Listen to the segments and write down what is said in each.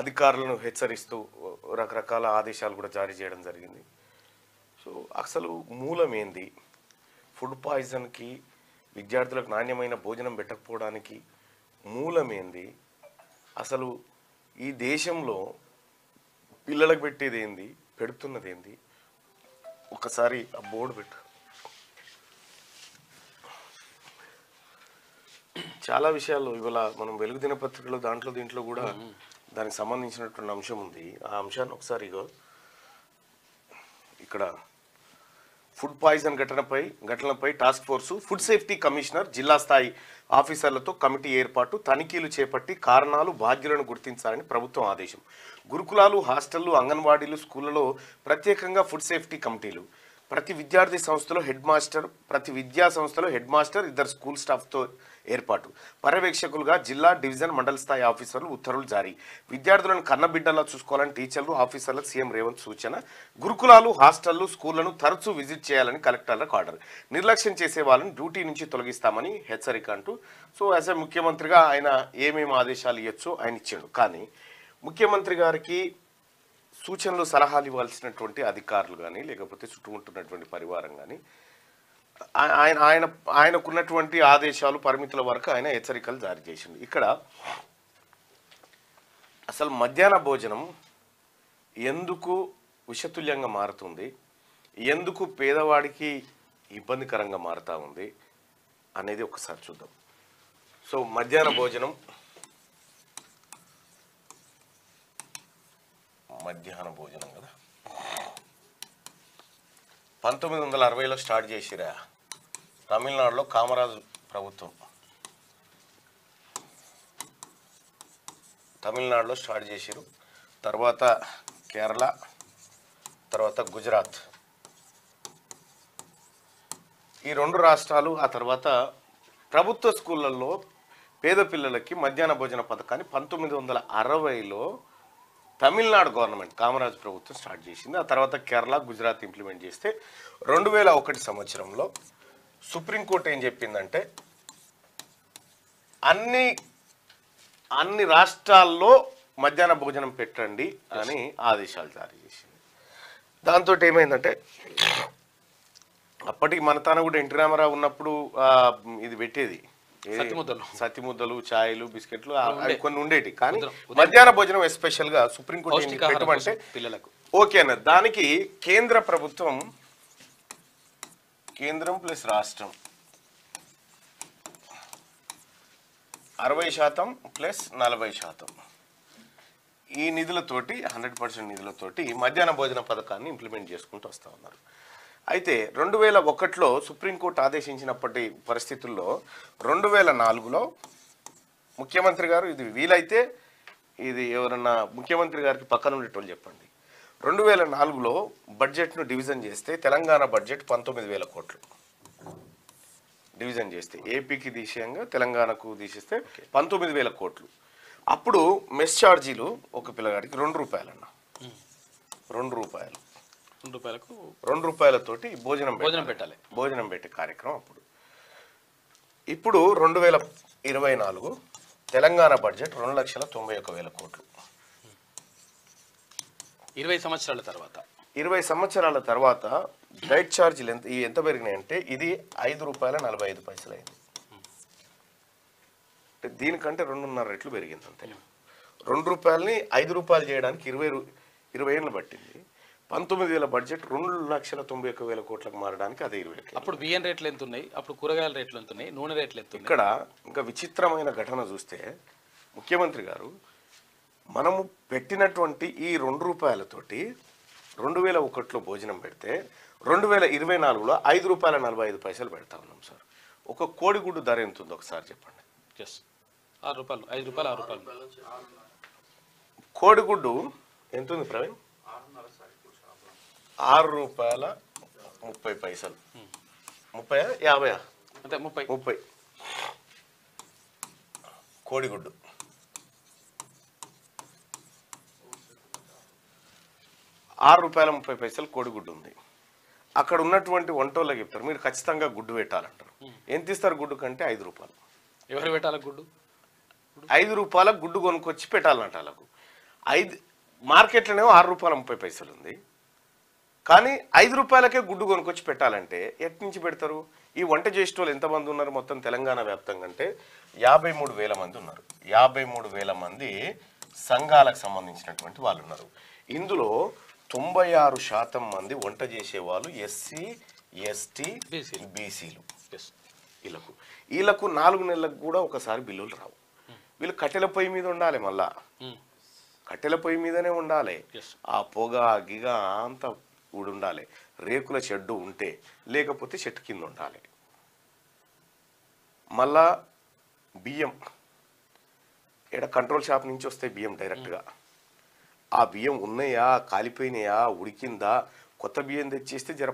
అధికారులను హెచ్చరిస్తూ రకరకాల ఆదేశాలు కూడా జారీ చేయడం జరిగింది. సో అసలు మూలం ఏంది? ఫుడ్ పాయిజన్కి, విద్యార్థులకు నాణ్యమైన భోజనం పెట్టకపోవడానికి మూలం ఏంది? అసలు ఈ దేశంలో పిల్లలకు పెట్టేది ఏంది, పెడుతున్నది ఏంది? ఒకసారి ఆ బోర్డు పెట్టు. చాలా విషయాలు ఇవాళ మనం వెలుగు దినపత్రికలో దీంట్లో కూడా దానికి సంబంధించినటువంటి అంశం ఉంది. ఆ అంశాన్ని ఒకసారి ఇక్కడ ఫుడ్ పాయిజన్ ఘటనపై task force, food safety commissioner, జిల్లా స్థాయి ఆఫీసర్లతో కమిటీ ఏర్పాటు, తనిఖీలు చేపట్టి కారణాలు, బాధ్యులను గుర్తించాలని ప్రభుత్వం ఆదేశం. గురుకులాలు, హాస్టళ్లు, అంగన్వాడీలు, స్కూళ్లలో ప్రత్యేకంగా ఫుడ్ సేఫ్టీ కమిటీలు, ప్రతి విద్యా సంస్థలో హెడ్ మాస్టర్, ఇద్దరు స్కూల్ స్టాఫ్తో ఏర్పాటు, పర్యవేక్షకులుగా జిల్లా, డివిజన్, మండల స్థాయి ఆఫీసర్లు, ఉత్తర్వులు జారీ. విద్యార్థులను కన్నబిడ్డలా చూసుకోవాలని టీచర్లు, ఆఫీసర్లకు సీఎం రేవంత్ సూచన. గురుకులాలు, హాస్టళ్లు, స్కూళ్లను తరచూ విజిట్ చేయాలని కలెక్టర్లకు ఆర్డర్. నిర్లక్ష్యం చేసే వాళ్ళని డ్యూటీ నుంచి తొలగిస్తామని హెచ్చరిక అంటూ. సో యాజ్ ఏ ముఖ్యమంత్రిగా ఆయన ఏమేమి ఆదేశాలు ఇవ్వచ్చో ఆయన ఇచ్చాడు. కానీ ముఖ్యమంత్రి గారికి సూచనలు, సలహాలు ఇవ్వాల్సినటువంటి అధికారులు కానీ, లేకపోతే చుట్టుముట్టున్నటువంటి పరివారం కానీ ఆయనకున్నటువంటి ఆదేశాలు, పరిమితుల వరకు ఆయన హెచ్చరికలు జారీ చేసింది. ఇక్కడ అసలు మధ్యాహ్న భోజనం ఎందుకు విషతుల్యంగా మారుతుంది, ఎందుకు పేదవాడికి ఇబ్బందికరంగా మారుతూ ఉంది అనేది ఒకసారి చూద్దాం. సో మధ్యాహ్న భోజనం కదా, 1960లో స్టార్ట్ చేసిరా తమిళనాడులో కామరాజు ప్రభుత్వం. తమిళనాడులో స్టార్ట్ చేసిరు, తర్వాత కేరళ, తర్వాత గుజరాత్, ఈ రెండు రాష్ట్రాలు. ఆ తర్వాత ప్రభుత్వ స్కూళ్ళల్లో పేద పిల్లలకి మధ్యాహ్న భోజన పథకాన్ని 1960లో తమిళనాడు గవర్నమెంట్, కామరాజ్ ప్రభుత్వం స్టార్ట్ చేసింది. ఆ తర్వాత కేరళ, గుజరాత్ ఇంప్లిమెంట్ చేస్తే 2001 సంవత్సరంలో సుప్రీంకోర్టు ఏం చెప్పిందంటే అన్ని రాష్ట్రాల్లో మధ్యాహ్న భోజనం పెట్టండి అని ఆదేశాలు జారీ చేసింది. దాంతో ఏమైందంటే అప్పటికి మన తాను కూడా ఎన్టీ రామారావు ఉన్నప్పుడు ఇది పెట్టేది, సతిముద్దలు, ఛాయలు, బిస్కెట్లు అవి కొన్ని ఉండేటి. కానీ మధ్యాహ్న భోజనం ఎస్పెషల్ గా సుప్రీంకోర్టు పెట్టమంటే పిల్లలకు ఓకే అన్నారు. దానికి కేంద్ర ప్రభుత్వం, కేంద్రం ప్లస్ రాష్ట్రం 60% ప్లస్ 40% ఈ నిధులతోటి 100% నిధులతోటి మధ్యాహ్న భోజన పథకాన్ని ఇంప్లిమెంట్ చేసుకుంటూ వస్తూ ఉన్నారు. అయితే 2001లో సుప్రీంకోర్టు ఆదేశించినప్పటి పరిస్థితుల్లో 2004లో ముఖ్యమంత్రి గారు, ఇది వీలైతే ఇది ఎవరన్నా ముఖ్యమంత్రి గారికి పక్కన ఉండేటోళ్ళు చెప్పండి, 2004లో బడ్జెట్ను డివిజన్ చేస్తే తెలంగాణ బడ్జెట్ 19,000 కోట్లు డివిజన్ చేస్తే, ఏపీకి తీసేయంగా తెలంగాణకు తీసేస్తే 19,000 కోట్లు. అప్పుడు మెస్ ఛార్జీలు ఒక పిల్లగాడికి 2 రూపాయలన్న, 2 రూపాయలు, 2 రూపాయలతోటి భోజనం పెట్టాలి, భోజనం పెట్టే కార్యక్రమం అప్పుడు. ఇప్పుడు 2024 తెలంగాణ బడ్జెట్ 2,91,000 కోట్లు. 20 సంవత్సరాల తర్వాత డైట్ ఛార్జీలు ఎంత పెరిగినాయంటే ఇది 5 రూపాయల 45 పైసలు అయింది. దీనికంటే 2.5 రెట్లు పెరిగింది అంతే. 2 రూపాయలని 5 రూపాయలు చేయడానికి 20 ఏళ్ళు పట్టింది. 19,000 బడ్జెట్ 2,91,000 కోట్లకు మారడానికి అదే 20 ఏళ్ళు. అప్పుడు బియ్యం రేట్లు ఎంత ఉన్నాయి, అప్పుడు కూరగాయల రేట్లు ఎంత ఉన్నాయి, నూనె రేట్లు ఎంత ఉన్నాయి. ఇక్కడ ఇంకా విచిత్రమైన ఘటన చూస్తే ముఖ్యమంత్రి గారు మనము పెట్టినటువంటి ఈ 2 రూపాయలతోటి 2001లో భోజనం పెడితే 2024లో 5 రూపాయల 45 పైసలు పెడతా ఉన్నాం సార్. ఒక కోడిగుడ్డు ధర ఎంత ఉందో ఒకసారి చెప్పండి. 6 రూపాయలు, 5 రూపాయలు, 6 రూపాయలు. కోడిగుడ్డు ఎంత ఉంది ప్రవీణ్? 6 రూపాయల 30 పైసలు. 30 50 అంటే 30 కోడిగుడ్డు. 6 రూపాయల 30 పైసలు కోడిగుడ్డు ఉంది. అక్కడ ఉన్నటువంటి వంటోళ్ళకి చెప్తారు మీరు ఖచ్చితంగా గుడ్డు పెట్టాలంటారు. ఎంత ఇస్తారు గుడ్డు కంటే? 5 రూపాయలు. ఎవరు పెట్టాలి గుడ్డు? 5 రూపాయలకు గుడ్డు కొనుక్కొచ్చి పెట్టాలంట వాళ్ళకు. 5 మార్కెట్లోనేమో ₹6.30 ఉంది. కానీ 5 రూపాయలకే గుడ్డు కొనుక్కొచ్చి పెట్టాలంటే ఎట్ నుంచి పెడతారు? ఈ వంట చేసేటోళ్ళు ఎంతమంది ఉన్నారు మొత్తం తెలంగాణ వ్యాప్తంగా అంటే 53,000 మంది ఉన్నారు. 53,000 మంది సంఘాలకు సంబంధించినటువంటి వాళ్ళు ఉన్నారు. ఇందులో 96% మంది వంట చేసేవాళ్ళు ఎస్సీ, ఎస్టీ, బీసీలు. వీళ్ళకు 4 నెలలకు కూడా ఒకసారి బిల్లులు రావు. వీళ్ళు కట్టెల పొయ్యి మీద ఉండాలి, మళ్ళా కట్టెల పొయ్యి మీదనే ఉండాలి. ఆ పొగ గిగ అంతా ఉండాలి. రేకుల షెడ్డు ఉంటే, లేకపోతే చెట్టు కింద ఉండాలి. మళ్ళా బియ్యం ఇక్కడ కంట్రోల్ షాప్ నుంచి వస్తాయి బియ్యం డైరెక్ట్గా. ఆ బియ్యం ఉన్నాయా, కాలిపోయినాయా, ఉడికిందా, కొత్త బియ్యం తెచ్చేస్తే జర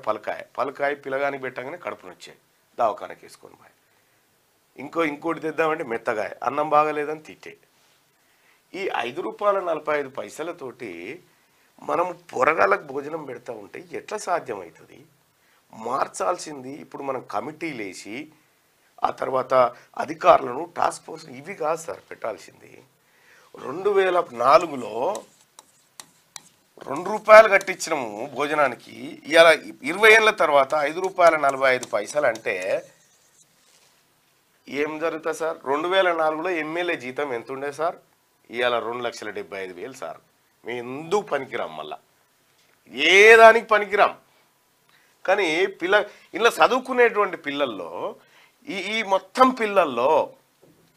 పలకాయ పిల్లగానికి పెట్టగానే కడుపుని వచ్చాయి, దవాఖానకి వేసుకొని బాయ్. ఇంకోటి తెద్దామంటే మెత్తగాయ, అన్నం బాగలేదని తిట్టే. ఈ ₹5.45 మనము పొరగాళ్ళకు భోజనం పెడతా ఉంటే ఎట్లా సాధ్యమవుతుంది? మార్చాల్సింది ఇప్పుడు మనం కమిటీలు వేసి ఆ తర్వాత అధికారులను టాస్క్ ఫోర్స్ ఇవి కాదు సార్ పెట్టాల్సింది. 2004లో ₹2 కట్టించినాము భోజనానికి. ఇవాళ 20 ఏళ్ళ తర్వాత ₹5.45 అంటే ఏం జరుగుతుంది సార్? 2004లో ఎమ్మెల్యే జీతం ఎంత ఉండే సార్? ఇవాళ 2,75,000 సార్. మేము ఎందుకు పనికిరాం, మళ్ళా ఏ దానికి పనికిరాం. కానీ ఇలా చదువుకునేటువంటి పిల్లల్లో ఈ మొత్తం పిల్లల్లో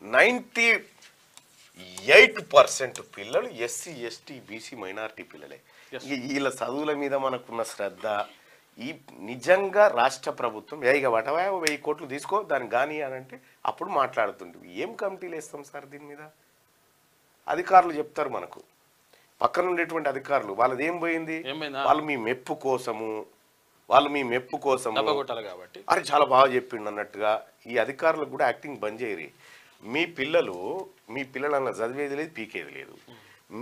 98% పిల్లలు ఎస్సీ, ఎస్టీ, బీసీ, మైనారిటీ పిల్లలే. వీళ్ళ చదువుల మీద మనకున్న శ్రద్ధ ఈ నిజంగా రాష్ట్ర ప్రభుత్వం ఇక వటవా 1000 కోట్లు తీసుకో దానికి కానీ అని అంటే అప్పుడు మాట్లాడుతుంటుంది. ఏం కమిటీలు వేస్తాం సార్ దీని మీద? అధికారులు చెప్తారు మనకు, పక్కన ఉండేటువంటి అధికారులు వాళ్ళది ఏం పోయింది, వాళ్ళు మీ మెప్పు కోసము కాబట్టి అది చాలా బాగా చెప్పిండు అన్నట్టుగా ఈ అధికారులకు కూడా యాక్టింగ్ బంద్ చేయరు. మీ పిల్లలు అన్న చదివేది లేదు, పీకేది లేదు.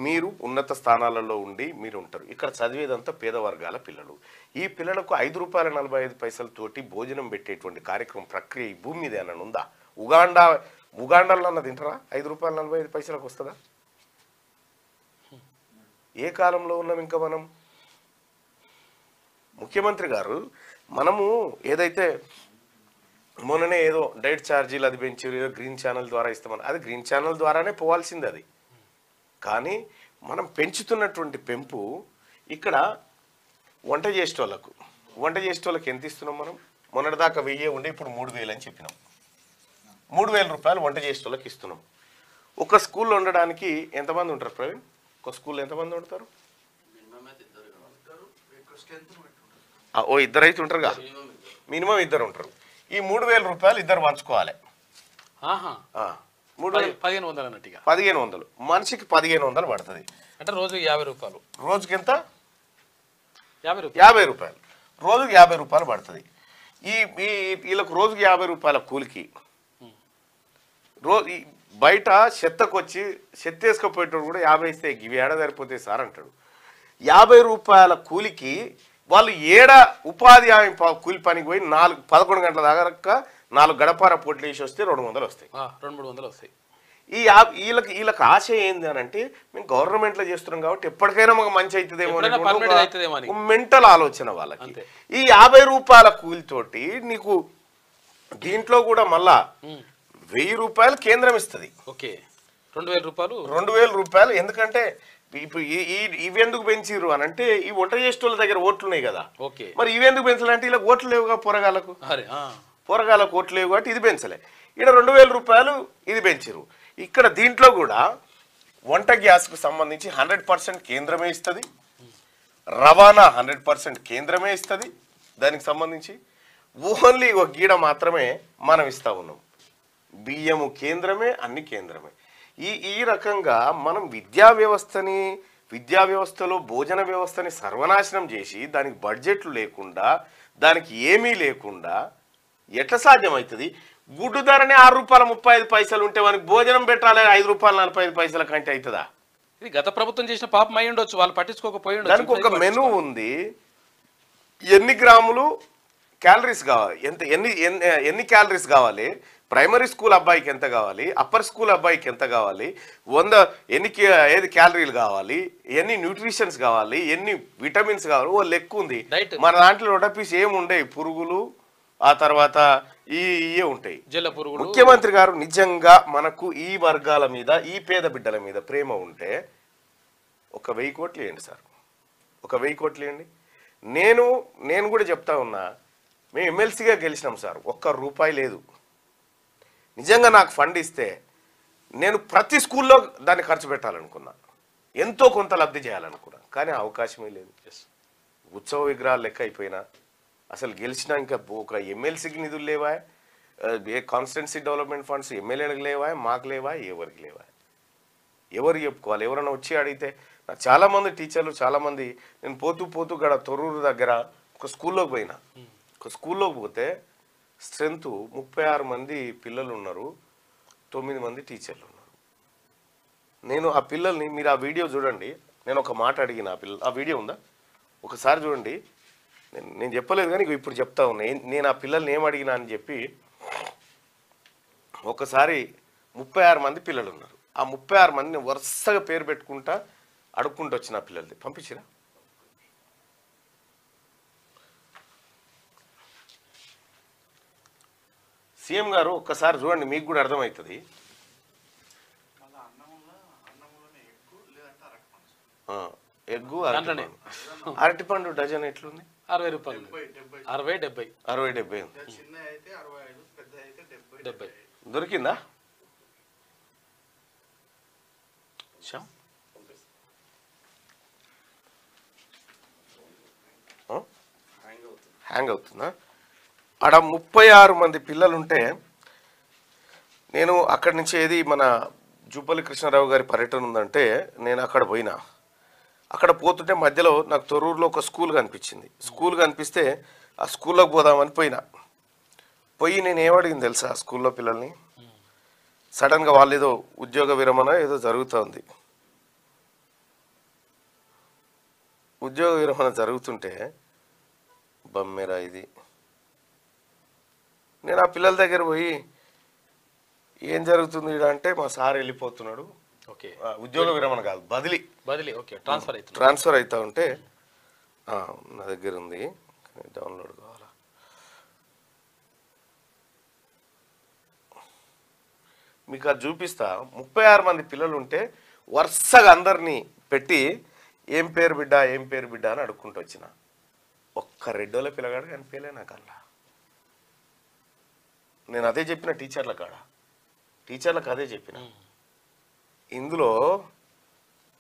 మీరు ఉన్నత స్థానాలలో ఉండి మీరు ఉంటారు. ఇక్కడ చదివేదంతా పేద వర్గాల పిల్లలు. ఈ పిల్లలకు ₹5.45 భోజనం పెట్టేటువంటి కార్యక్రమం ప్రక్రియ ఈ భూమి మీద ఏమన్నా ఉందా? ఉగాండాలో అన్న తింటారా? ₹5.45 వస్తుందా? ఏ కాలంలో ఉన్నాం ఇంకా మనం? ముఖ్యమంత్రి గారు మనము ఏదైతే మొన్ననే ఏదో డైట్ ఛార్జీలు అది పెంచారు, ఏదో గ్రీన్ ఛానల్ ద్వారా ఇస్తామని, అది గ్రీన్ ఛానల్ ద్వారానే పోవాల్సింది అది. కానీ మనం పెంచుతున్నటువంటి పెంపు ఇక్కడ వంట చేసేటోళ్ళకి ఎంత ఇస్తున్నాం మనం? మొన్నటిదాకా 1000 ఉండే ఇప్పుడు 3,000 అని చెప్పినాం. ₹3,000 వంట చేసేటోళ్ళకి ఇస్తున్నాం. ఒక స్కూల్లో ఉండడానికి ఎంతమంది ఉంటారు ప్రవీణ్? ఒక స్కూల్లో ఎంతమంది ఉంటారు? ఇద్దరు అయితే ఉంటారుగా, మినిమం 2 ఉంటారు. ఈ ₹3,000 ఇద్దరు పంచుకోవాలి. 1500 అన్నట్టుగా 1500 మనిషికి 1500 పడుతుంది. అంటే రోజుకి ₹50. రోజుకి ఎంత? ₹50. రోజుకి ₹50 పడుతుంది. వీళ్ళకు రోజుకి ₹50 కూలికి బయట చెత్తకొచ్చి చెత్త వేసుకపోయేటోడు కూడా 50 ఇస్తే ఇవి ఏడా సరిపోతాయి సార్ అంటాడు. ₹50 కూలికి వాళ్ళు ఉపాధి హామీ కూలి పనికి పోయి 11 గంటల దాకా 4 గడపార పోట్లు వేసి వస్తే 200 వస్తాయి, 200-300 వస్తాయి. వీళ్ళకి ఆశ ఏంది అని అంటే మేము గవర్నమెంట్లో చేస్తున్నాం కాబట్టి ఎప్పటికైనా మాకు మంచి అవుతుందేమో మెంటల్ ఆలోచన వాళ్ళకి. ఈ ₹50 కూలితోటి నీకు దీంట్లో కూడా మళ్ళా ₹1000 కేంద్రం ఇస్తుంది. ఓకే, ₹2,000. ఎందుకంటే ఇప్పుడు ఇవెందుకు పెంచిర్రు అని అంటే ఈ వంట చేసేటోళ్ళ దగ్గర ఓట్లు ఉన్నాయి కదా, మరి ఇవెందుకు పెంచాలంటే ఇలా ఓట్లు లేవుగా, పొరగాలకు ఓట్లు లేవు కాబట్టి ఇది పెంచలే. ఇక్కడ ₹2,000 ఇది పెంచిరు. ఇక్కడ దీంట్లో కూడా వంట గ్యాస్కు సంబంధించి 100% కేంద్రమే ఇస్తుంది, రవాణా 100% కేంద్రమే ఇస్తుంది. దానికి సంబంధించి ఓన్లీ ఒక గీడ మాత్రమే మనం ఇస్తా ఉన్నాం. బియ్యము కేంద్రమే, అన్ని కేంద్రమే. ఈ రకంగా మనం విద్యా వ్యవస్థలో భోజన వ్యవస్థని సర్వనాశనం చేసి దానికి బడ్జెట్లు లేకుండా దానికి ఏమీ లేకుండా ఎట్లా సాధ్యమవుతుంది? గుడ్డు ధరనే ₹6.35 ఉంటే మనకి భోజనం పెట్టాలి ₹5.45 కంటే అవుతుందా? ఇది గత ప్రభుత్వం చేసిన పాపం అయి ఉండొచ్చు, వాళ్ళు పట్టించుకోకపోయి ఉండొచ్చు. దానికి ఒక మెనూ ఉంది, ఎన్ని గ్రాములు క్యాలరీస్ కావాలి, ఎన్ని క్యాలరీస్ కావాలి, ప్రైమరీ స్కూల్ అబ్బాయికి ఎంత కావాలి, అప్పర్ స్కూల్ అబ్బాయికి ఎంత కావాలి, ఎన్ని ఏది క్యాలరీలు కావాలి, ఎన్ని న్యూట్రిషన్స్ కావాలి, ఎన్ని విటమిన్స్ కావాలి, ఓ లెక్క ఉంది. మన దాంట్లో రొటపీస్ ఏముండయి, పురుగులు ఆ తర్వాత ఇవే ఉంటాయి. ముఖ్యమంత్రి గారు నిజంగా మనకు ఈ వర్గాల మీద, ఈ పేద బిడ్డల మీద ప్రేమ ఉంటే 1,000 కోట్లు ఇవ్వండి సార్, 1,000 కోట్లు ఇవ్వండి. నేను కూడా చెప్తా ఉన్నా, మేము ఎమ్మెల్సీగా గెలిచినాం సార్, ₹1 లేదు. నిజంగా నాకు ఫండ్ ఇస్తే నేను ప్రతి స్కూల్లో దాన్ని ఖర్చు పెట్టాలనుకున్నా, ఎంతో కొంత లబ్ధి చేయాలనుకున్నా, కానీ అవకాశమే లేదు. ఉత్సవ విగ్రహాలు లెక్క అయిపోయినా, అసలు గెలిచినా ఇంకా ఒక ఎమ్మెల్సీకి నిధులు లేవా, కాన్స్టిట్యున్సీ డెవలప్మెంట్ ఫండ్స్ ఎమ్మెల్యేలకు లేవా, మాకు లేవా, ఎవరికి లేవా, ఎవరు చెప్పుకోవాలి? ఎవరైనా వచ్చి అడిగితే, నాకు చాలామంది టీచర్లు చాలామంది, నేను పోతూ గడ తొర్రూరు దగ్గర ఒక స్కూల్లోకి పోయినా, ఒక స్కూల్లోకి పోతే స్ట్రెంత్ 36 మంది పిల్లలు ఉన్నారు, 9 మంది టీచర్లు ఉన్నారు. నేను ఆ పిల్లల్ని, మీరు ఆ వీడియో చూడండి, నేను ఒక మాట అడిగిన ఆ వీడియో ఉందా ఒకసారి చూడండి. నేను చెప్పలేదు కానీ ఇప్పుడు చెప్తా ఉన్నా. నేను ఆ పిల్లల్ని ఏం అడిగినా అని చెప్పి, ఒకసారి 36 మంది పిల్లలు ఉన్నారు. ఆ 36 మందిని వరుసగా పేరు పెట్టుకుంటా అడుక్కుంటూ వచ్చిన పిల్లలది పంపించిరా. సీఎం గారు ఒక్కసారి చూడండి, మీకు కూడా అర్థమవుతుంది. ఎగ్గు అరటిపండు డజన్ ఎట్లుంది? ₹60, 60, 70. దొరికిందా? హ్యాంగ్ అవుతుందా? ఆడ 36 మంది పిల్లలుంటే, నేను అక్కడి నుంచి ఏది మన జూపల్లి కృష్ణారావు గారి పర్యటన ఉందంటే నేను అక్కడ పోయినా. అక్కడ పోతుంటే మధ్యలో నాకు తొర్రూరులో ఒక స్కూల్ కనిపించింది. స్కూల్ కనిపిస్తే ఆ స్కూల్లోకి పోదామని పోయి నేను ఏమడిగింది తెలుసా ఆ స్కూల్లో పిల్లల్ని? సడన్గా వాళ్ళు ఏదో ఉద్యోగ విరమణ ఏదో జరుగుతుంది. ఉద్యోగ విరమణ జరుగుతుంటే బమ్మెరా ఇది. నేను ఆ పిల్లల దగ్గర పోయి, ఏం జరుగుతుంది అంటే, మా సార్ వెళ్ళిపోతున్నాడు, ఉద్యోగ విరమణ కాదు, బదిలీ, ట్రాన్స్ఫర్ అవుతా ఉంటే, నా దగ్గర ఉంది, డౌన్లోడ్ కావాలా, మీకు అది చూపిస్తా. 36 మంది పిల్లలు ఉంటే వరుసగా అందరినీ పెట్టి ఏం పేరు బిడ్డ అని అడుక్కుంటూ వచ్చిన. ఒక్క రెడ్డోళ్ళ పిల్లగాడు కనిపించలే నాకు అలా. నేను అదే చెప్పిన టీచర్లకు అదే చెప్పిన. ఇందులో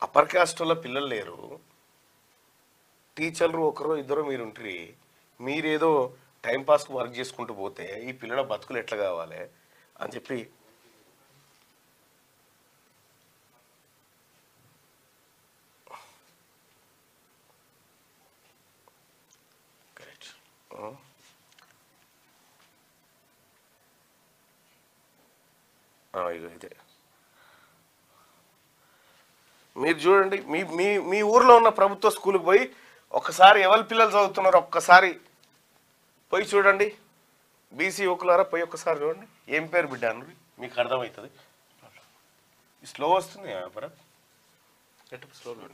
అప్పర్ క్యాస్ట్ వల్ల పిల్లలు లేరు, టీచర్లు ఒకరో ఇద్దరు మీరు ఉంటారు, మీరేదో టైంపాస్కి వర్క్ చేసుకుంటూ పోతే ఈ పిల్లల బతుకులు ఎట్లా కావాలి అని చెప్పి ఇదే మీరు చూడండి. మీ ఊర్లో ఉన్న ప్రభుత్వ స్కూల్కి పోయి ఒకసారి ఎవరి పిల్లలు చదువుతున్నారో ఒక్కసారి పోయి చూడండి. బీసీ యువకులారా పోయి ఒక్కసారి చూడండి, ఏం పేరు బిడ్డ అని మీకు అర్థమవుతుంది. స్లో వస్తుంది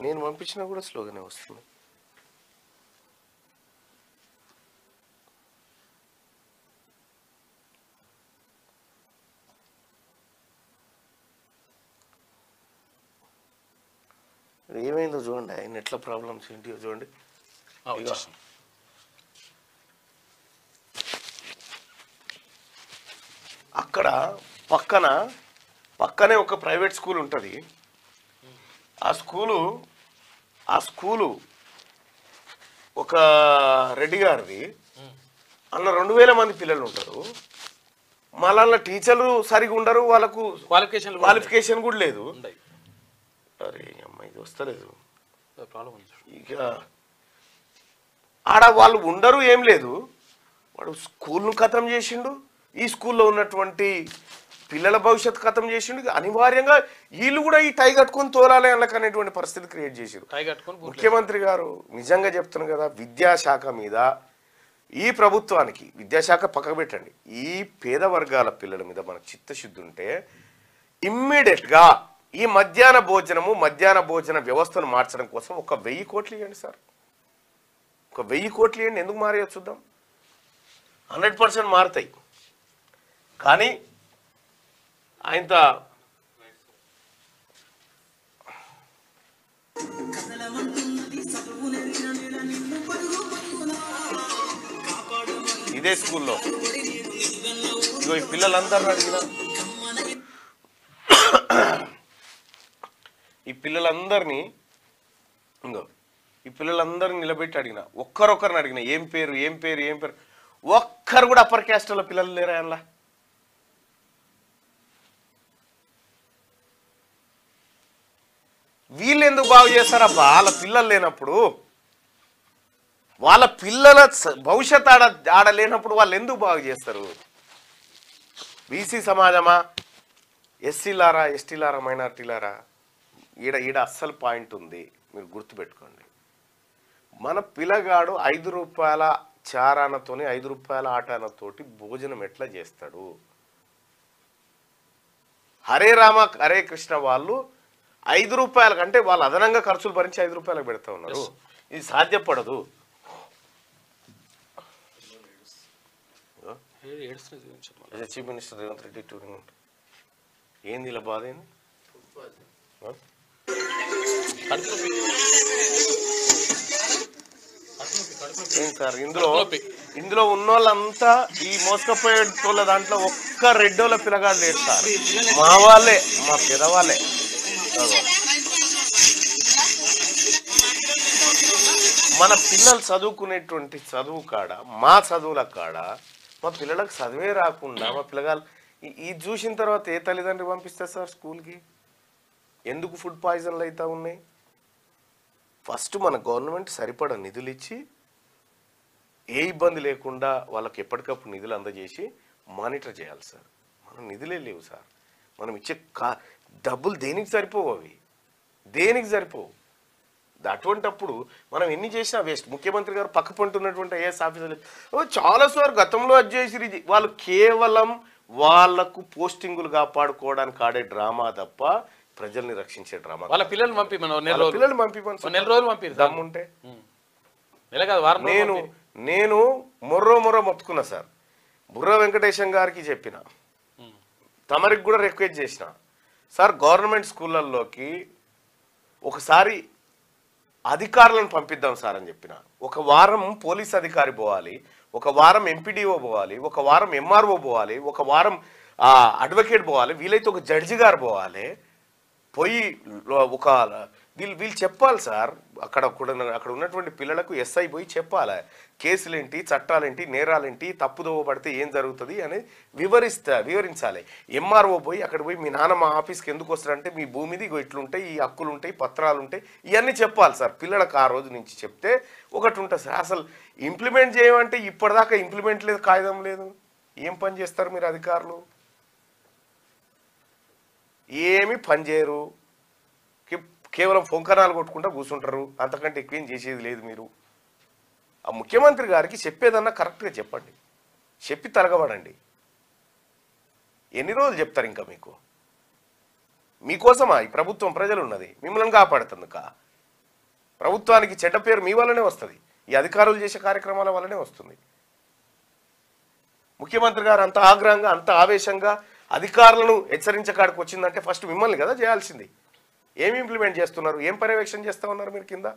నేను పంపించినా కూడా స్లోగానే వస్తుంది. ఏమైందో చూడండి, ఆయన ఎట్లా ప్రాబ్లమ్స్ ఏంటియో చూడండి. అక్కడ పక్కనే ఒక ప్రైవేట్ స్కూల్ ఉంటుంది. ఆ స్కూలు ఒక రెడ్డి గారిది. అందులో 2000 మంది పిల్లలు ఉంటారు. మళ్ళా టీచర్లు సరిగా ఉండరు, వాళ్ళకు క్వాలిఫికేషన్ కూడా లేదు. అరే అమ్మ, ఇది వస్తలేదు. ఇక ఆడ వాళ్ళు ఉండరు, ఏం లేదు. వాడు స్కూల్ను ఖతం చేసిండు, ఈ స్కూల్లో ఉన్నటువంటి పిల్లల భవిష్యత్తు ఖతం చేసిండు. అనివార్యంగా వీళ్ళు కూడా ఈ టై కట్టుకొని తోలాలి అనేటువంటి పరిస్థితి క్రియేట్ చేసారు. ముఖ్యమంత్రి గారు నిజంగా చెప్తున్నాను కదా, విద్యాశాఖ మీద ఈ ప్రభుత్వానికి విద్యాశాఖ పక్కకు పెట్టండి, ఈ పేద వర్గాల పిల్లల మీద మనకు చిత్తశుద్ధి ఉంటే ఇమ్మీడియట్గా ఈ మధ్యాహ్న భోజన వ్యవస్థను మార్చడం కోసం 1,000 కోట్లు ఇవ్వండి సార్. 1,000 కోట్లు ఇవ్వండి. ఎందుకు మారేయో చూద్దాం. 100% మారుతాయి. కానీ ఆయనత ఇదే స్కూల్లో ఇగో ఈ పిల్లలందరినీ అడిగిన ఈ పిల్లలందరినీ నిలబెట్టి అడిగిన, ఒక్కరొక్కరిని అడిగిన ఏం పేరు ఒక్కరు కూడా అప్పర్ క్యాస్ట్లో పిల్లలు లేరా అలా. వీళ్ళు ఎందుకు బాగు చేస్తారా? వాళ్ళ పిల్లలు లేనప్పుడు, వాళ్ళ పిల్లల భవిష్యత్ ఆడలేనప్పుడు వాళ్ళు ఎందుకు బాగు చేస్తారు? బీసీ సమాజమా, ఎస్సీలారా, ఎస్టీలారా, మైనార్టీలారా, ఈడ అస్సలు పాయింట్ ఉంది, మీరు గుర్తుపెట్టుకోండి. మన పిల్లగాడు 5 రూపాయల చారానతోని 5 రూపాయల ఆటానతోటి భోజనం ఎట్లా చేస్తాడు? హరే రామ హరే కృష్ణ వాళ్ళు 5 రూపాయల కంటే వాళ్ళు అదనంగా ఖర్చులు భరించి 5 రూపాయలకు పెడతా ఉన్నారు. ఇది సాధ్యపడదు. Chief minister Revanth Reddy touring ఏంది ఇలా బాధ ఏంది? ఏం సార్ ఇందులో ఉన్నోళ్ళంతా ఈ మోసకపోయేటోళ్ళ దాంట్లో ఒక్క రెడ్డోళ్ళ పిల్లగాడు లేడు సార్. మా వాళ్ళే, మా పెదవాళ్ళే. మన పిల్లలు చదువుకునేటువంటి చదువు కాడ, మా చదువుల కాడ మా పిల్లలకు చదివే రాకుండా మా పిల్లగాళ్ళు ఇది చూసిన తర్వాత ఏ తల్లిదండ్రులు పంపిస్తారు సార్ స్కూల్కి? ఎందుకు ఫుడ్ పాయిజన్లు అవుతా ఉన్నాయి? ఫస్ట్ మన గవర్నమెంట్ సరిపడా నిధులు ఇచ్చి ఏ ఇబ్బంది లేకుండా వాళ్ళకి ఎప్పటికప్పుడు నిధులు అందజేసి మానిటర్ చేయాలి సార్. మనం నిధులే లేవు సార్. మనం ఇచ్చే డబ్బులు దేనికి సరిపోవు, అవి దేనికి సరిపోవు. అటువంటప్పుడు మనం ఎన్ని చేసినా వేస్ట్. ముఖ్యమంత్రి గారు పక్క పంటున్నటువంటి ఐఏఎస్ ఆఫీసర్లు చాలా సార్ గతంలో అది చేసి వాళ్ళు కేవలం వాళ్లకు పోస్టింగులు కాపాడుకోవడానికి ఆడే డ్రామా తప్ప ప్రజల్ని రక్షించే డ్రామా. వాళ్ళ పిల్లల్ని పంపి నెల రోజులు పంపి దమ్ముంటే నేను మొర్రో మొత్తుకున్నా సార్. బుర్ర వెంకటేశం గారికి చెప్పిన, తమరికి కూడా రిక్వెస్ట్ చేసిన, సార్ గవర్నమెంట్ స్కూళ్ళల్లోకి ఒకసారి అధికారులను పంపిద్దాం సార్ అని చెప్పిన. 1 వారం పోలీస్ అధికారి పోవాలి, 1 వారం ఎంపీడీఓ పోవాలి, 1 వారం ఎంఆర్ఓ పోవాలి, 1 వారం అడ్వకేట్ పోవాలి, వీలైతే ఒక జడ్జి గారు పోవాలి. పోయి ఒక వీళ్ళు చెప్పాలి సార్. అక్కడ ఉన్నటువంటి పిల్లలకు ఎస్ఐ పోయి చెప్పాలి కేసులేంటి, చట్టాలేంటి, నేరాలేంటి, తప్పుదోవ పడితే ఏం జరుగుతుంది అని వివరించాలి. ఎంఆర్ఓ పోయి అక్కడ పోయి మీ నాన్న మా ఆఫీస్కి ఎందుకు వస్తారంటే మీ భూమిది ఇట్లుంటాయి, ఈ హక్కులు ఉంటాయి, పత్రాలు ఉంటాయి, ఇవన్నీ చెప్పాలి సార్. పిల్లలకు ఆ రోజు నుంచి చెప్తే ఒకటి ఉంటుంది సార్. అసలు ఇంప్లిమెంట్ చేయమంటే ఇప్పటిదాకా ఇంప్లిమెంట్ లేదు, కాగితం లేదు. ఏం పని చేస్తారు మీరు అధికారులు? ఏమి పని చేయరు, కేవలం ఫొంకనాలు కొట్టుకుంటూ కూర్చుంటారు. అంతకంటే ఎక్కువేం చేసేది లేదు. మీరు ఆ ముఖ్యమంత్రి గారికి చెప్పేదన్నా కరెక్ట్గా చెప్పండి, చెప్పి తరగబడండి. ఎన్ని రోజులు చెప్తారు ఇంకా? మీకోసమా ఈ ప్రభుత్వం? ప్రజలు ఉన్నది మిమ్మల్ని కాపాడుతుంది. ప్రభుత్వానికి చెడ్డ పేరు మీ వల్లనే వస్తుంది, ఈ అధికారులు చేసే కార్యక్రమాల వల్లనే వస్తుంది. ముఖ్యమంత్రి గారు అంత ఆగ్రహంగా, అంత ఆవేశంగా అధికారులను హెచ్చరించకాడికి వచ్చిందంటే ఫస్ట్ మిమ్మల్ని కదా చేయాల్సింది. ఏమి ఇంప్లిమెంట్ చేస్తున్నారు? ఏం పర్యవేక్షణ చేస్తూ ఉన్నారు మీరు? కింద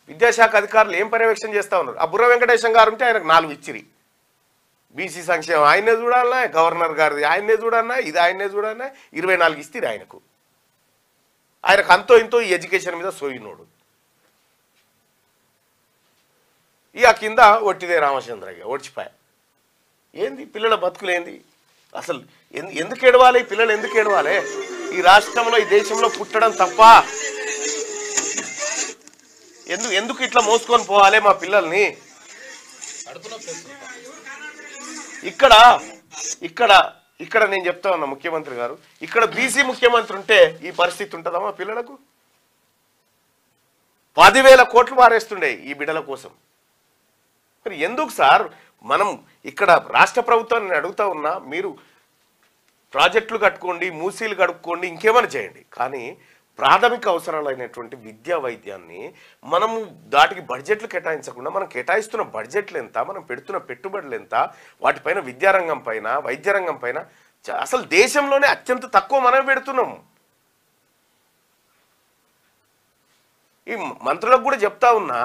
విద్యాశాఖ అధికారులు ఏం పర్యవేక్షణ చేస్తూ ఉన్నారు? ఆ బుర్ర వెంకటేశం గారు ఉంటే ఆయనకు 4 ఇచ్చిరి. బీసీ సంక్షేమం ఆయనే చూడాలన్నా, గవర్నర్ గారిది ఆయనే చూడన్నా, ఇది ఆయనే చూడన్నా, 24 ఇస్తారు ఆయనకు. అంతో ఇంతో ఈ ఎడ్యుకేషన్ మీద సోయినోడు. ఇక కింద ఒట్టిదే రామచంద్రయ్య ఓడిచిపోయా. ఏంది పిల్లల బతుకులేంది? అసలు ఎందుకు ఏడవాలి పిల్లలు? ఎందుకు ఏడవాలి? ఈ రాష్ట్రంలో, ఈ దేశంలో పుట్టడం తప్ప ఎందుకు ఇట్లా మోసుకొని పోవాలి మా పిల్లల్ని? ఇక్కడ నేను చెప్తా ఉన్నా ముఖ్యమంత్రి గారు, ఇక్కడ బీసీ ముఖ్యమంత్రి ఉంటే ఈ పరిస్థితి ఉంటుందా మా పిల్లలకు? 10,000 కోట్లు వారేస్తుండే ఈ బిడ్డల కోసం. మరి ఎందుకు సార్ మనం ఇక్కడ రాష్ట్ర ప్రభుత్వాన్ని అడుగుతా ఉన్నా, మీరు ప్రాజెక్టులు కట్టుకోండి, మూసీలు కడుక్కోండి, ఇంకేమైనా చేయండి, కానీ ప్రాథమిక అవసరాలైనటువంటి విద్యా వైద్యాన్ని మనము దాటికి బడ్జెట్లు కేటాయించకుండా మనం కేటాయిస్తున్న బడ్జెట్లు ఎంత, మనం పెడుతున్న పెట్టుబడులు ఎంత, వాటిపైన విద్యారంగం పైన వైద్య రంగం పైన అసలు దేశంలోనే అత్యంత తక్కువ మనమే పెడుతున్నాము. ఈ మంత్రులకు కూడా చెప్తా ఉన్నా,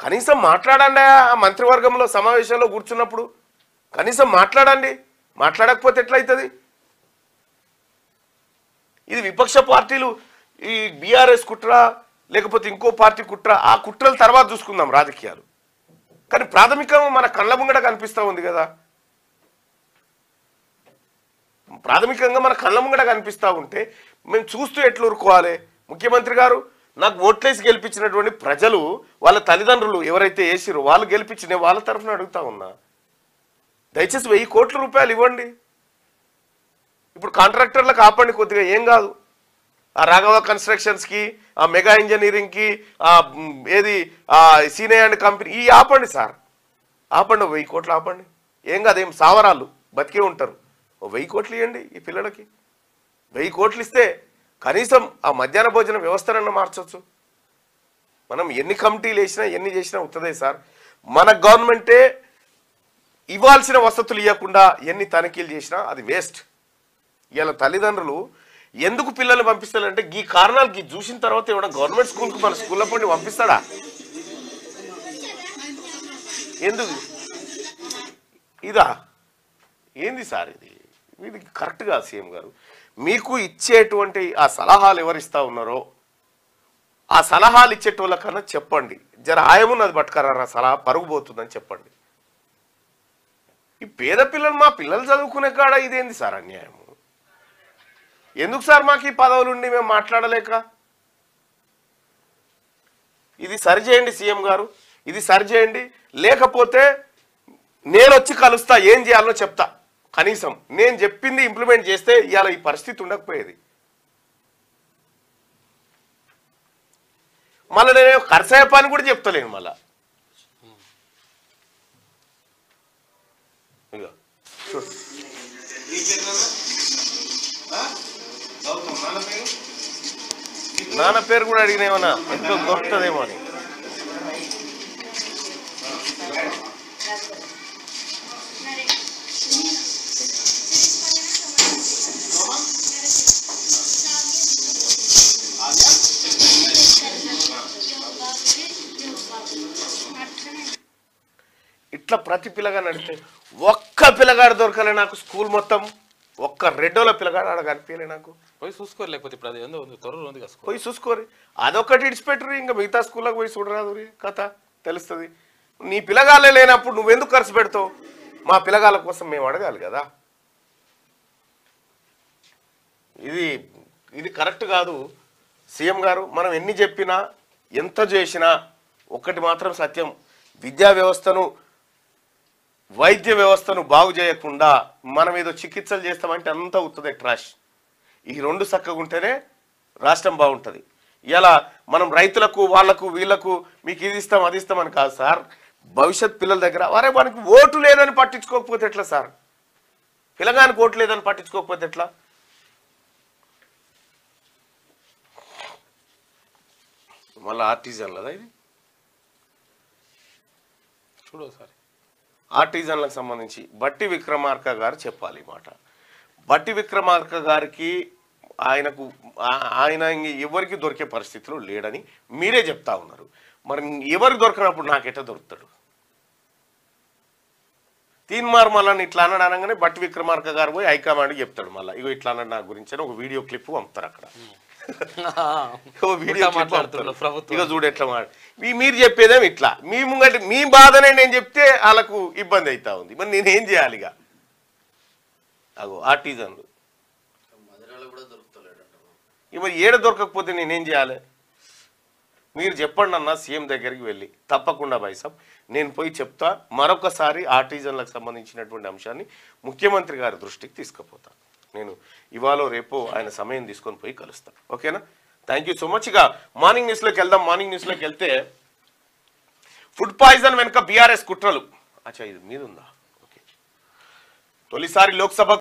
కనీసం మాట్లాడండి. ఆ మంత్రివర్గంలో సమావేశంలో కూర్చున్నప్పుడు కనీసం మాట్లాడండి. మాట్లాడకపోతే ఎట్లయితుంది? ఇది విపక్ష పార్టీలు ఈ బీఆర్ఎస్ కుట్ర లేకపోతే ఇంకో పార్టీ కుట్ర, ఆ కుట్రల తర్వాత చూసుకుందాం రాజకీయాలు. కానీ ప్రాథమికంగా మన కళ్ళ ముంగట కనిపిస్తూ ఉంది కదా, ప్రాథమికంగా మన కళ్ళ ముంగట కనిపిస్తూ ఉంటే మేము చూస్తూ ఎట్లు ఊరుకోవాలి? ముఖ్యమంత్రి గారు, నాకు ఓట్లేసి గెలిపించినటువంటి ప్రజలు, వాళ్ళ తల్లిదండ్రులు ఎవరైతే వేసిరో వాళ్ళు గెలిపించిన వాళ్ళ తరఫున అడుగుతా ఉన్నా, దయచేసి 1000 కోట్ల రూపాయలు ఇవ్వండి. ఇప్పుడు కాంట్రాక్టర్లకు ఆపండి కొద్దిగా, ఏం కాదు. ఆ రాఘవ కన్స్ట్రక్షన్స్కి, ఆ మెగా ఇంజనీరింగ్కి, ఏది సీనే అండ్ కంపెనీ, ఈ ఆపండి సార్, ఆపండి. 1000 కోట్లు ఆపండి, ఏం కాదు. ఏం సావరాలు బతికే ఉంటారు. 1000 కోట్లు ఇవ్వండి ఈ పిల్లలకి. 1000 కోట్లు ఇస్తే కనీసం ఆ మధ్యాహ్న భోజన వ్యవస్థనన్నా మార్చవచ్చు. మనం ఎన్ని కమిటీలు వేసినా ఎన్ని చేసినా అవుతుంది సార్. మన గవర్నమెంటే ఇవ్వాల్సిన వసతులు ఇవ్వకుండా ఎన్ని తనిఖీలు చేసినా అది వేస్ట్. ఇలా తల్లిదండ్రులు ఎందుకు పిల్లల్ని పంపిస్తారంటే ఈ కారణాలు చూసిన తర్వాత ఏమైనా గవర్నమెంట్ స్కూల్కి మన స్కూల్లో పండి పంపిస్తాడా? ఎందుకు ఇదా? ఏంది సార్ ఇది? ఇది కరెక్ట్ కాదు. సీఎం గారు, మీకు ఇచ్చేటువంటి ఆ సలహాలు ఎవరిస్తా ఉన్నారో ఆ సలహాలు ఇచ్చేటోళ్ళ కన్నా చెప్పండి, జర ఆయమున్నది పట్టుకరారా సలహా పరుగుపోతుందని చెప్పండి. ఈ పేద పిల్లలు, మా పిల్లలు చదువుకునే కాడ ఇదేంది సార్ అన్యాయము? ఎందుకు సార్ మాకు ఈ పదవులు ఉండి మేము మాట్లాడలేక? ఇది సరిచేయండి సీఎం గారు, ఇది సరిచేయండి. లేకపోతే నేను వచ్చి కలుస్తా, ఏం చేయాలో చెప్తా. కనీసం నేను చెప్పింది ఇంప్లిమెంట్ చేస్తే ఇవాళ ఈ పరిస్థితి ఉండకపోయేది. మళ్ళీ నేను ఖర్చయ్యే పని కూడా చెప్తలేను. మళ్ళా నాన్న పేరు కూడా అడిగినేమన్నా ఎంతో దొరుకుతుందేమో అని. ఇట్లా ప్రతి పిల్లగా నడితే ఒక్క పిల్లగాడు దొరకలే నాకు. స్కూల్ మొత్తం ఒక్క రెడ్డోల పిల్లగాడు ఆడ కనిపించలే నాకు. పోయి చూసుకోరు, లేకపోతే ఇప్పుడు అది ఏందో త్వరలో ఉంది కదా, పోయి చూసుకోరు. అదొకటి ఇడిచిపెట్టరు, ఇంకా మిగతా స్కూల్లోకి పోయి చూడరాదు కథ తెలుస్తుంది. నీ పిల్లగాళ్ళే లేనప్పుడు నువ్వెందుకు ఖర్చు పెడతావు? మా పిల్లగాళ్ళ కోసం మేము అడగాలి కదా. ఇది కరెక్ట్ కాదు సీఎం గారు. మనం ఎన్ని చెప్పినా ఎంత చేసినా ఒక్కటి మాత్రం సత్యం, విద్యా వ్యవస్థను వైద్య వ్యవస్థను బాగు చేయకుండా మనం ఏదో చికిత్సలు చేస్తామంటే అంతా అవుతుంది ట్రాష్. ఈ రెండు చక్కగా ఉంటేనే రాష్ట్రం బాగుంటుంది. ఇలా మనం రైతులకు వాళ్ళకు వీళ్ళకు మీకు ఇది ఇస్తాం అది ఇస్తామని కాదు సార్. భవిష్యత్ పిల్లల దగ్గర వారే మనకి ఓటు లేదని పట్టించుకోకపోతే ఎట్లా సార్? పిల్లగానికి ఓటు లేదని పట్టించుకోకపోతే ఎట్లా? మళ్ళీ ఆర్టిజన్ లేదా ఇది? చూడు ఒకసారి. ఆర్టిజన్లకు సంబంధించి బట్టి విక్రమార్క గారు చెప్పాలి మాట. బట్టి విక్రమార్క గారికి ఆయన ఎవరికి దొరికే పరిస్థితిలో లేడని మీరే చెప్తా ఉన్నారు. మరి ఎవరికి దొరకనప్పుడు నాకెట్లా దొరుకుతాడు? తీన్మార్ మళ్ళీ ఇట్లా అన్నాడు అనగానే బట్టి విక్రమార్క గారు పోయి హైకమాండ్కి చెప్తాడు. మళ్ళీ ఇగో ఇట్లా అన్నాడు నా గురించి అని ఒక వీడియో క్లిప్ పంపుతారు. అక్కడ వీడియో ఇక చూడు ఎట్లా మీరు చెప్పేదేమి ఇట్లా, మీ ముంగట మీ బాధనే నేను చెప్తే వాళ్ళకు ఇబ్బంది అవుతా ఉంది. మరి నేనేం చేయాలి? ఇక అగో ఆర్టిజన్లు మరి ఏడ దొరకకపోతే నేనేం చేయాలి? మీరు చెప్పండి అన్న సీఎం దగ్గరికి వెళ్ళి. తప్పకుండా బైసాబ్ నేను పోయి చెప్తా. మరొకసారి ఆర్టిజన్లకు సంబంధించినటువంటి అంశాన్ని ముఖ్యమంత్రి గారి దృష్టికి తీసుకుపోతాను. నేను ఇవాళ రేపో ఆయన సమయం తీసుకొని పోయి కలుస్తాను. ఓకేనా? Thank you so much. ఇక మార్నింగ్ న్యూస్లోకి వెళ్దాం. మార్నింగ్ న్యూస్లోకి వెళ్తే ఫుడ్ పాయిజన్ వెనుక బీఆర్ఎస్ కుట్రలు. అచ్చా, ఇది మీద ఉందా? ఓకే. తొలిసారి లోక్సభ